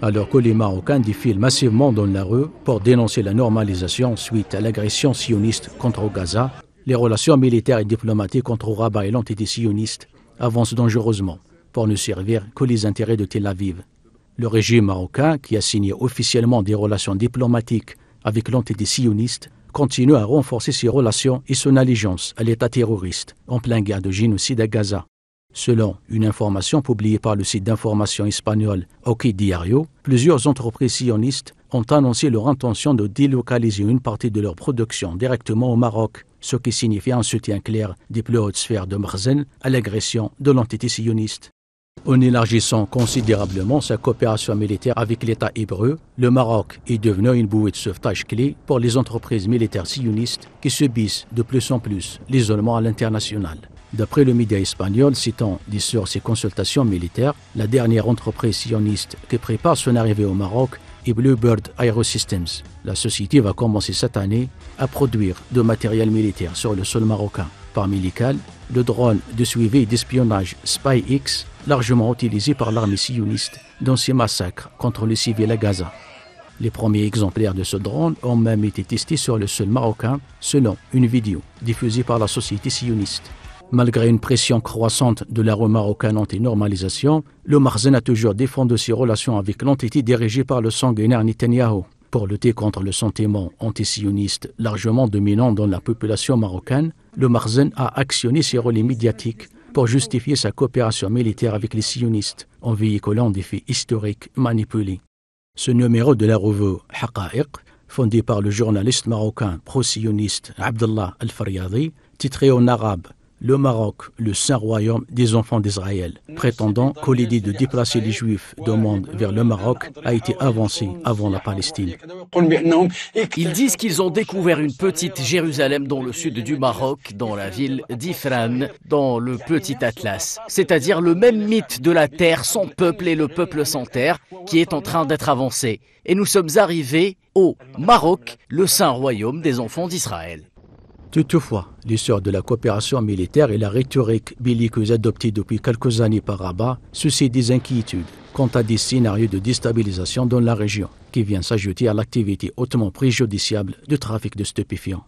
Alors que les Marocains défilent massivement dans la rue pour dénoncer la normalisation suite à l'agression sioniste contre Gaza, les relations militaires et diplomatiques entre Rabat et l'entité sioniste avancent dangereusement pour ne servir que les intérêts de Tel Aviv. Le régime marocain, qui a signé officiellement des relations diplomatiques avec l'entité sioniste, continue à renforcer ses relations et son allégeance à l'État terroriste en pleine guerre de génocide à Gaza. Selon une information publiée par le site d'information espagnol OK Diario, plusieurs entreprises sionistes ont annoncé leur intention de délocaliser une partie de leur production directement au Maroc, ce qui signifie un soutien clair des plus hautes sphères de Makhzen à l'agression de l'entité sioniste. En élargissant considérablement sa coopération militaire avec l'État hébreu, le Maroc est devenu une bouée de sauvetage clé pour les entreprises militaires sionistes qui subissent de plus en plus l'isolement à l'international. D'après le média espagnol citant des sources et consultations militaires, la dernière entreprise sioniste qui prépare son arrivée au Maroc est Bluebird Aerosystems. La société va commencer cette année à produire de matériel militaire sur le sol marocain. Parmi lesquels, le drone de suivi et d'espionnage SpyX, largement utilisé par l'armée sioniste dans ses massacres contre les civils à Gaza. Les premiers exemplaires de ce drone ont même été testés sur le sol marocain selon une vidéo diffusée par la société sioniste. Malgré une pression croissante de la rue marocaine anti-normalisation, le Makhzen a toujours défendu ses relations avec l'entité dirigée par le sanguinaire Netanyahou. Pour lutter contre le sentiment anti-sioniste largement dominant dans la population marocaine, le Makhzen a actionné ses relais médiatiques pour justifier sa coopération militaire avec les sionistes en véhiculant des faits historiques manipulés. Ce numéro de la revue Haqa'iq, fondé par le journaliste marocain pro-sioniste Abdallah Al-Faryadi, titré en arabe « Le Maroc, le Saint Royaume des enfants d'Israël », prétendant que l'idée de déplacer les Juifs du monde vers le Maroc a été avancée avant la Palestine. Ils disent qu'ils ont découvert une petite Jérusalem dans le sud du Maroc, dans la ville d'Ifran, dans le petit Atlas. C'est-à-dire le même mythe de la terre sans peuple et le peuple sans terre qui est en train d'être avancé. Et nous sommes arrivés au Maroc, le Saint Royaume des enfants d'Israël. Toutefois, l'essor de la coopération militaire et la rhétorique belliqueuse adoptée depuis quelques années par Rabat suscitent des inquiétudes quant à des scénarios de déstabilisation dans la région qui viennent s'ajouter à l'activité hautement préjudiciable du trafic de stupéfiants.